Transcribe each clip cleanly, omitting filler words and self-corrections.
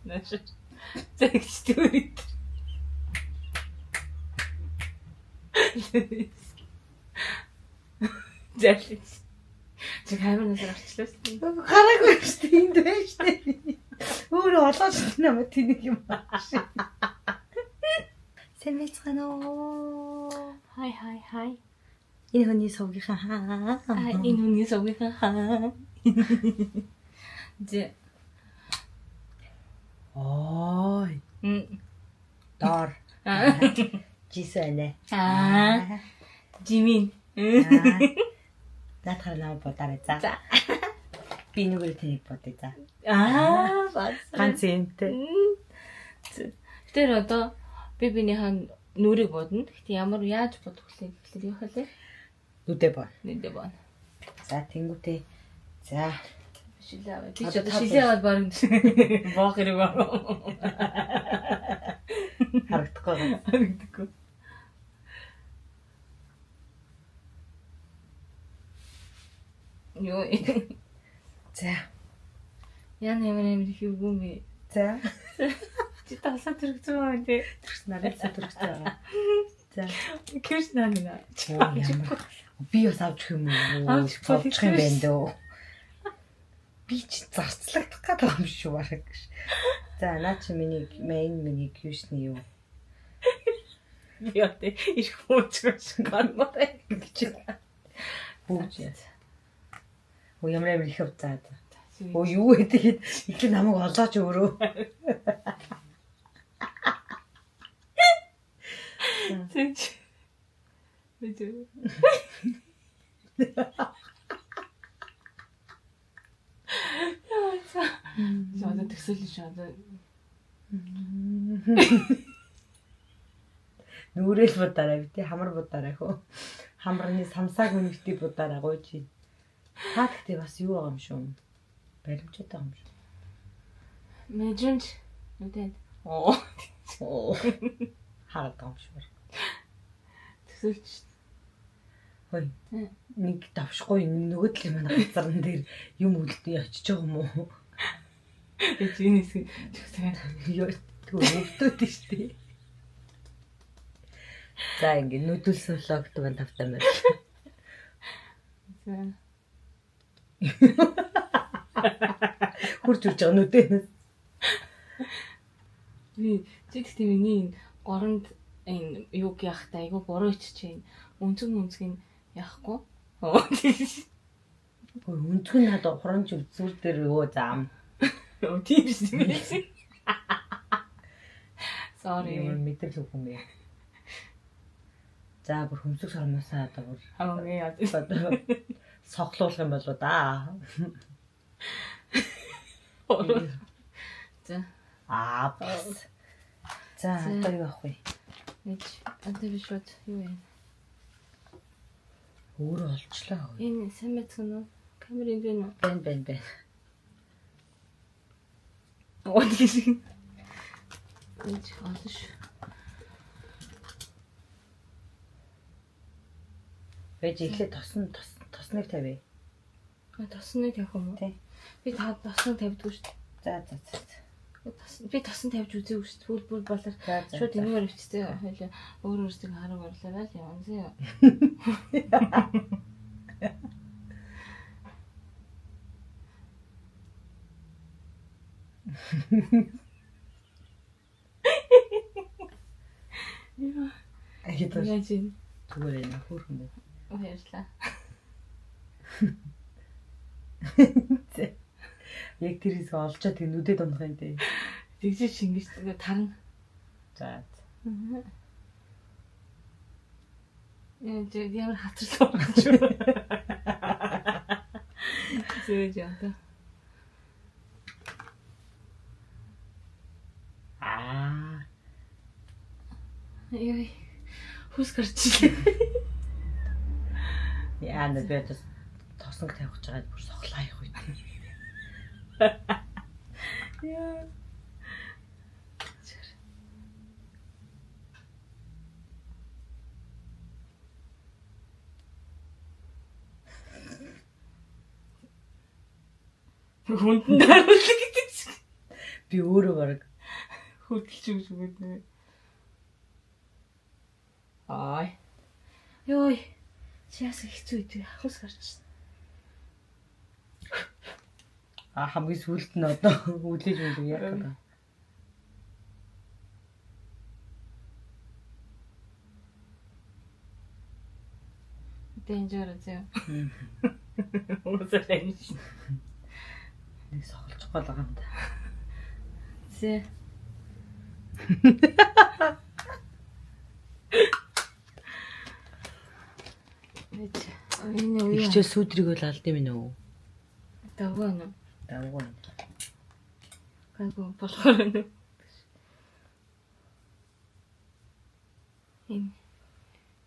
Наш. Зэгчтэй. Зэлж. Чи камернаас авчлаа шүү. Гараагүй шүү дээ. Энд байж дээ. Өөрөө олооч намайг тэнийг юм ааш. Сэмэцгэнэ. Хай. Энэ хүний сувгийнхаа хаа. Энэ хүний сувгийнхаа хаа. Зэ. Ой. Дор. Жисэнэ. Жимин. Наатахаар намайг бодоорой за. Би нүгээр тэнийг бодъё за. Бац. Ганц юмтэй. Тэр одоо бибинийхэн нүрийг бодно. Гэхдээ яаж бодох вэ гэхлээр юу хэлээ? Нүдэ боо. Нүдэ боо. За тэнгуүтэй. За. Шилээ аваа. Би ч шилээ аваад барин боох хэрэг байна. Харагдахгүй. Йоо. За. Яна ямар их үгүй бэ? За. Чи тасаа төрөгцөө юм дээ. Нарийн төрөгцөө байгаа. За. Кэрс наана. Би бас авчих юм уу? Авчих юм байна дөө. Би ч зарцлагдах гэдэг юм шүү бараг. За, наа чи миний кьюшний юу? Би одоо их хөөцгөөс гармаа гэж. Бүүж. Оо ямар их хөвцаад. Оо юу гэдэг их намайг олооч өөрөө. Тэг. Мэдээ. Одоо төсөөлөн шүү одоо. Нүрэл бодоорой би хамар бодоорой хөө. Хамрны самсааг үнэхтэй бодоорой гойч. Та гэхдээ бас юу байгаа юм шүү. Баримжтай байгаа юм шүү. Мэжэнж нүдэнд. Оо. Хараад байгаа юм шүү. Төсөөлж. Хой. Нэг давшгүй нөгөө талын манай газарн дээр юм үлдээ очиж байгаа юм уу? Эцгийнээс төсөөлж. Юу өвдөд штий. За ингэ нүдүүлсэн логт байна тавтай байна. За. Хурж урж байгаа нүдэнээс. Би тэгтээ миний горонд энэ юуг яхтай айгу буруу иччихээн. Үнцгийн яахгүй. Оо тийш. Үнцгэн надад хурамч үзүүр дээр юу заам. Оо тийш. Sorry. Мэдрэл үгүй юм. За бүр хөмсөг сормосоо одоо бүр соглуулах юм болоо да. За. Бас. За одоо юу авах вэ? Нэг одоо би шууд юу вэ? Өөрөө олчлаа. Энэ сэмэцгэн үү? Камерын бэ нэ? Бэн. Оо тийш. Энд олш. Бэж ихлэ тосныг тавь. Тосныг тавих юм уу? Тий. Би тосныг тавьдгүй шүү дээ. За. Би тосон тавьж үзээгүй шүү дээ. Бүр болоор шууд энэгээр өвчтэй хойлоо өөр өөрсдөө хараг орлоо л явна зөө. Яаж юм? Зүгээр ээ хөөрхөн байна. Баярлалаа. Яг тэрээс олчоод тэг нүдэд унах юм дээ. Тэгж шингэж таран. За. Ямар хатарлаа гэж. Зөөж яа. Яа. Хүс гарч. Яа нэ би тосног тавих гэж байгаа бүр соглоо явах үед. Яа. Хүнд даруулдаг гэдэг. Би өөрөө баг хөдөлж өгч өгöd нэ. Ай. Йой. Чиас хэцүү үгүй ахус гарч ирсэн. хамгийн сүүлд нь одоо үлээж үлээ яг байна. Danger зөө. Уусаа энэ. Нэг сохолж байгаа юм да. Зэ. Энэ үе. Ихчээ сүдрийг бол алд юм нөө. Давгана. Давгана. Гайгүй болохоор нэ.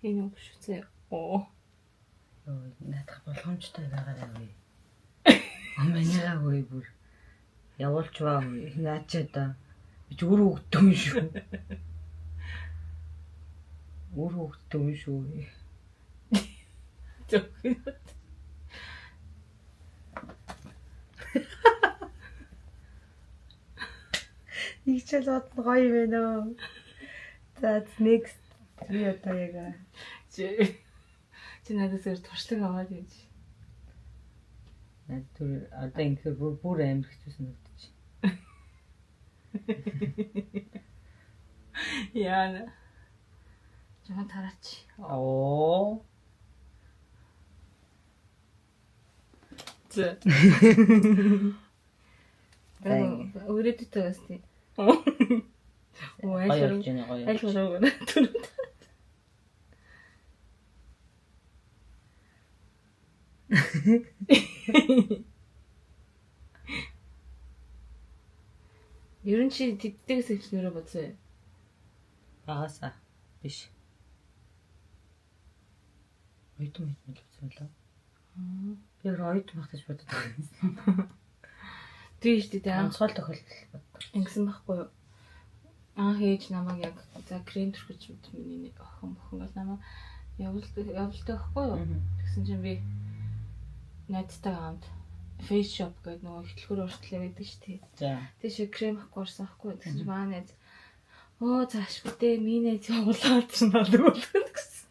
Энэ үгшүцээ. Оо. Надад болгоомжтой байгаа юм. Аманягаагүй бүр явуулч баа үе. Наачаа да. Би өөрөө өгдөг юм шүү. Өөрөө өгдөг юм шүү. Их ч л бодно гоё юм байна оо. За next би одоо яг чи надад зөв туршлага аваад байж. Над түр одоо ингэхээр бүр амар хэцүү санагдчих. Яна. Жон тараач. Оо. Зэ. Өөрөдөө өстэй. Оо Гоё болж байна гоё. Айлгуу. Ер нь чи тэддэгээс ихснээрээ бодсон. Багасаа биш. Ойтон хэлсэн лөө. Би ойтон багтаж бодод байгаа. Тийш дээ анцгол тохиолдол бод. Ингэсэн байхгүй юу? Анх ээж намайг яг за крем төрхөж миний нэг охин бол намайг явуулдаг байхгүй юу? Тэгсэн чинь би найзтай хамт face shop гэдэг нөгөө ихтлгөр уртлаа байдаг шүү дээ. За. Тийш крем авахгүй орсон байхгүй. Тэгсэн чинь маа найз оо зааш бүтээ минь явуулаад чинь болов гэсэн.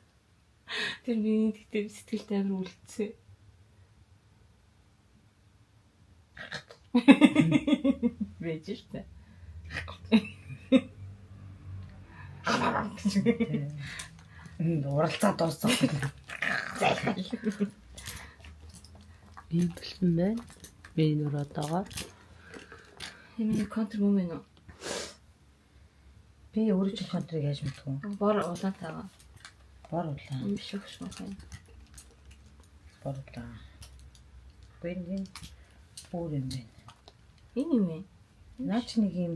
Тэр миний тэгтээ сэтгэлтэй амар үлдсэн. Вэж штэ. Уралцаа дууссан. Би бэлсэн байна. Би нүр одоогоор Миний контр мөн байна уу? би өөрөө ч контрыг яаж мэдгүй. Бор улаан таа. Бор улаан. Биш их шүү байна. Бор улаан. Бэнгийн бүр юм байна. Энэ юм ээ. Наач нэг юм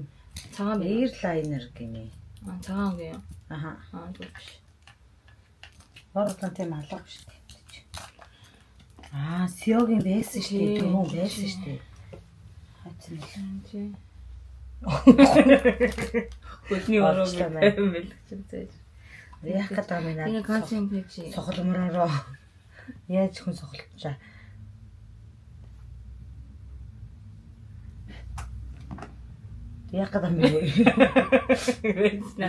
Цагаан airliner гинэ. Цагаан үгүй юу? Аха. Зүг биш. Бор улаан тийм алга биш үү? Сиогийн байсан шүү дээ. Түрүүн байсан шүү дээ. Хацсан Чи. Хөдний ороо мэлгч зээж. яг гэдэг юм Энэ наа. контент пэйж. Сохолмороо яаж хүн сохолчаа. Яг гэдэг юм бэ?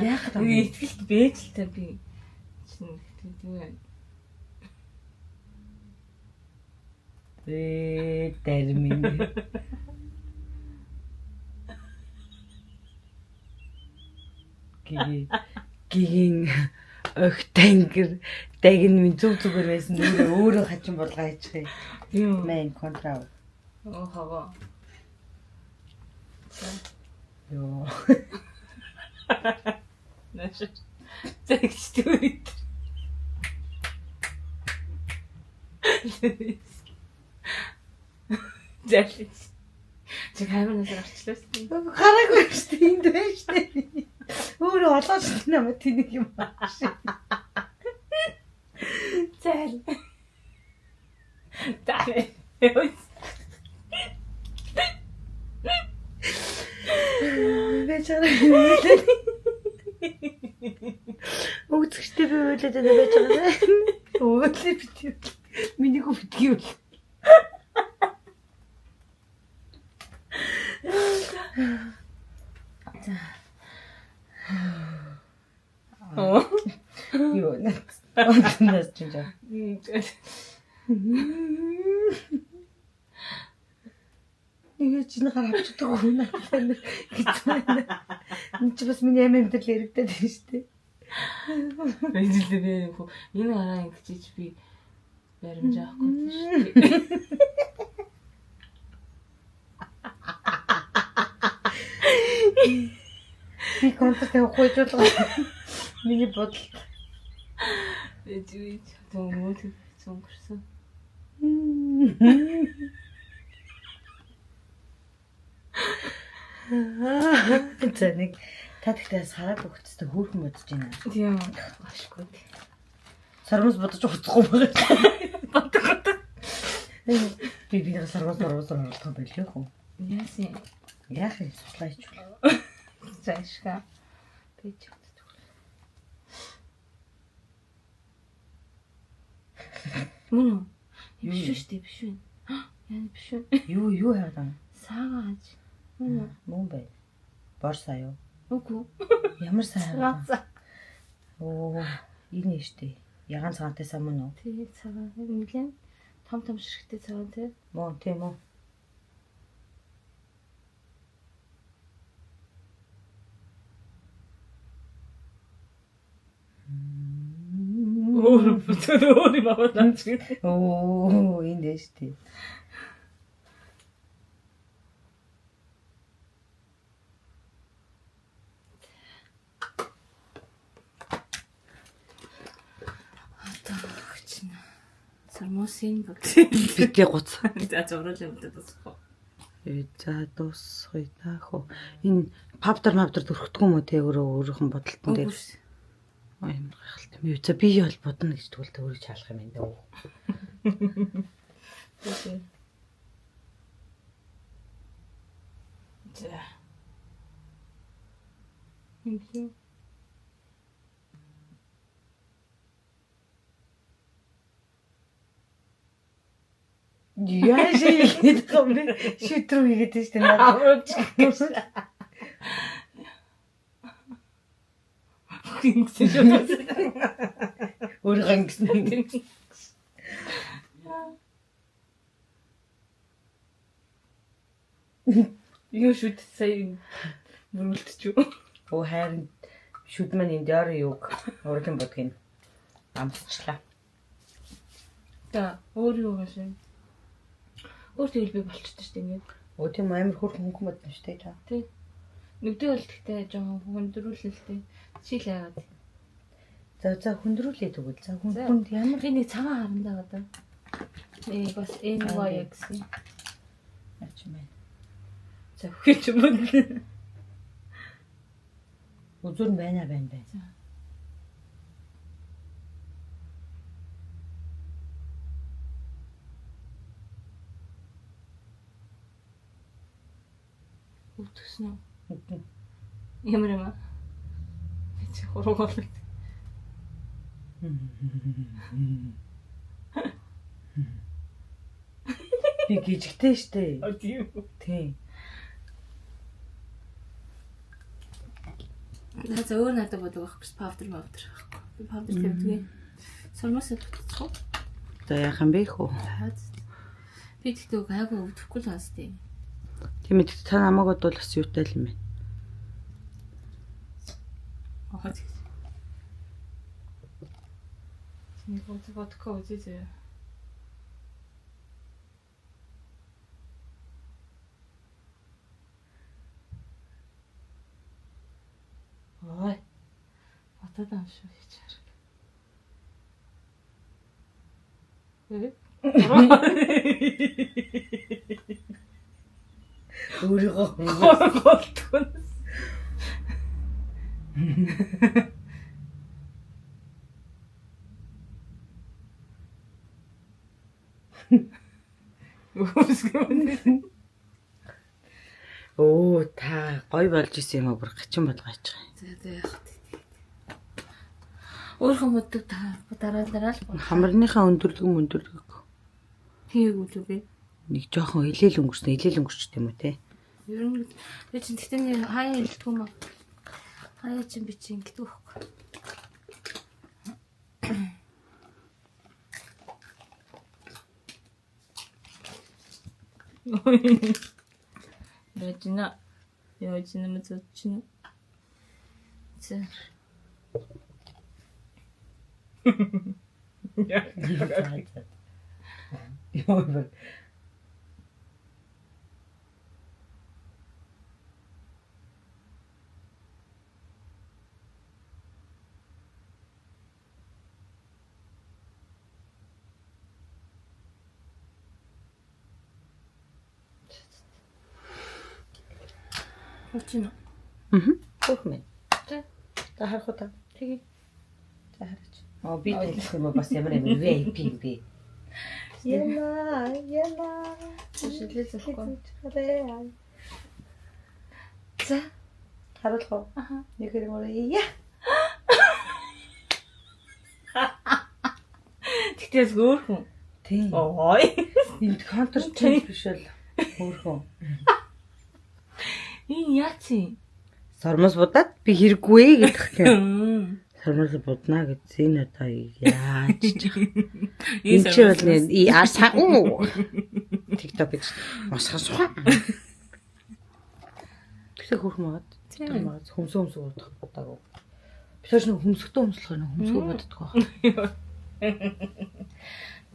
Яг гэдэг юм. Итгэлт бэжэлтэй би. Чинь тэгтээ. Термин. Гигийн өх тэнгэр дагн минь зүгээр байсан өөрөө хачин болгоо хийчих юм. Мэн контра. Оо хава. Йоо. Наш. Зэгчтэй. Зэлж. Чи камернаас гарчлаа. Гараагүй шүү дээ. Энд байж тээ. Өөрөө олооч намайг тэнийг юм ааш. Зэл. Таа. Вечер. Үгчтэй би үйлээд байна вечер. Өөглөө битгий. Минийх битгий үл. За. Юу надаас ч юм жаа. Нэг чинь харагддаг хүн надад гэж. Энд чи бас миний амьд л яригдаад байна шүү дээ. Эзэлээ би энэ гараа ингэж би баримж авахгүй шүү дээ. Би концерт явахгүй ч болоо. Миний бодол. Эзэж томог цонгорсон. За нэг та тэгтээ сараа бүгдтэй хөөрхөн бодож байна. Тийм ашгүй. Сармас бодож уцахгүй байгаа. Би нэг сармас оруулах байлгүй хөө. Яасан. Яах юм судлаач. Зайшка. Пич. Мөн биш шүү дээ биш үү. Яа биш үү. Юу яваад байна? Саагааж. Мөн бай. Борсаа юу? Үгүй. Ямар сайн. Гаца. Оо, энэ штэ. Ягаан цагаантай сам мөн үү? Тэгээ цагаан. Нэлээд том ширхтээ цагаан тий. Мөн тийм үү. Өөр маваад чи. Оо, энэ штэ. Сармосын бод. Битээ гуц. За зураг явуулдаг тасахгүй. За дуусгая таах. Энэ павдер дөрөхдөг юм уу те өөрөөхөн бодолтон дээр. Ой юм гайхалтай. Би за би бол бодно гэж тэгвэл өөрийг чаалах юм энэ. За. Инхи. Яаж ийгээд юм бэ? Шүтрүү хийгээд штэ надад. Ингэсэн шүү. Өөрөө ингэсэн. Юу шүт сая бүрэлдчихв. Оо хайрын шүд маань энэ дээр юуг урлагийн бодгийг амсчлаа. За өөр юу гэсэн. Өөр тэгэл би болчихсон шүү дээ ингээд. Оо тийм амар хөрхөн хүн бодно шүү дээ та. Тий. Нүдээ бол тэгтээ жоохон хүндрүүлэлтэй. Жишээл яагаад. За хүндрүүлээ тэгвэл. За хүнд ямар би нэг цагаан харандаа одоо. Бас энэ гоё гэсэн. Яач юм бэ? За хүч юм байна. Үзүр байна. За. Утгсан уу? Ямар юм аа? Чи хорогол. Би гिजгтэй штэ. Тийм. За өөр надад бодог байхгүй павдер байхгүй. Би павдер тавьдаг. Сармасаа бүтцэх үү? За яах юм бэ хөө? Би тэгтээ гайгүй өвдөхгүй л бас тийм. Тийм ээ та намайг бол бас юутай л юм байна. Аа тийм. Нэг водка үзээ. Ой. Батад амшгүй чаар. Өөрийгөө болтгоно. Оо та гоё болж исэн юм аа бүр гачин болгооч байгаа. За яах вэ? Өөрөө моддаг та дараа л хамарныхаа өндөрлөг. хийгээгүй л үгүй. Нэг жоохон илээл өнгөрчтэй юм уу те? Ер нь би чинь тэгтээ хаяа илтгэв юм. Хаяа чинь би чинь ингэдэг байхгүй. Яжина мцочина. Зэ. Ёо. Очино. Хөхмэн. За. За харах уу та. Тэгээ. За хараач. Би тэгэх юм бас ямар VIP юм бэ? Яна. Шилээ зөхгүй. За. Харуулах уу? Аха. Нэг хэрэг мөрөө. Тэгтээс хөөхөн. Тийм. Ой. Энд контр change биш л хөөхөн. Энэ яац юм? Сормос будаад би хэрэггүй гэдэг юм. Сормос буднаа гэж энэ одоо яаж ч. Энэ ч бол TikTok гэж мосхос ухаа. Тэгсээ хөрх магад. Тийм. Хөмсөө бодох бодаагүй. Би ч нэг хөмсгтөө хөмслөх нэг хөмсгөө боддог байх.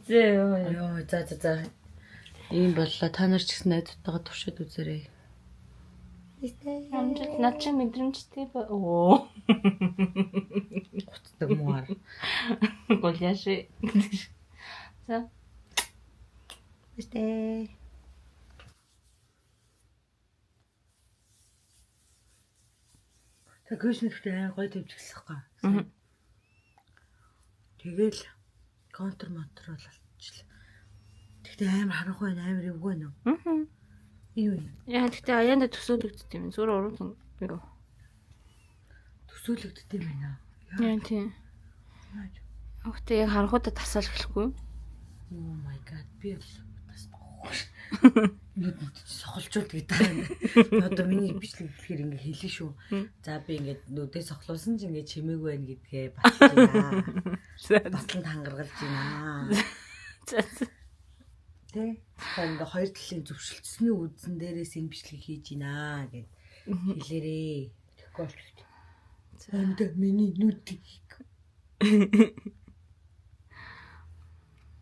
Ёо, за. Ийм боллоо. Та нар ч гэсэн найзтайгаа туршаад үзээрэй. Амжид над чи мэдрэмжтэй ба. Оо. Гуцдаг мууар. Голяши. За. Бистэ. Та гүйснэгтэй айн гоё төвчглэхгүй. Тэгэл контр мотор болчихлоо. Тэгтээ амар харанхуй амар эвгүй нөө. Юу юм? Яа тэгтээ аяанда төсөөлөгддөг юм. Зүгээр уруу юу. Төсөөлөгддөг юм байна. Яа тийм. Өгтөө яг харанхуудаа тасаал эхлэхгүй. Oh my god. Би бас нүд сохолчулд гэдэг. Одоо миний бичлэг гэхээр ингээ хэлээ шүү. За би ингээ нүдээ сохлуулсан ч ингээ чимээгүй байна гэдгээ батлаа. Батланд хангаргалж байна. Тэ? Ингээ хоёр талын зөвшөлтсөний үдсэн дээрээс энэ бичлэг хийж байна гэд хэлээрээ. Тэгэхгүй болчих. За миний нүд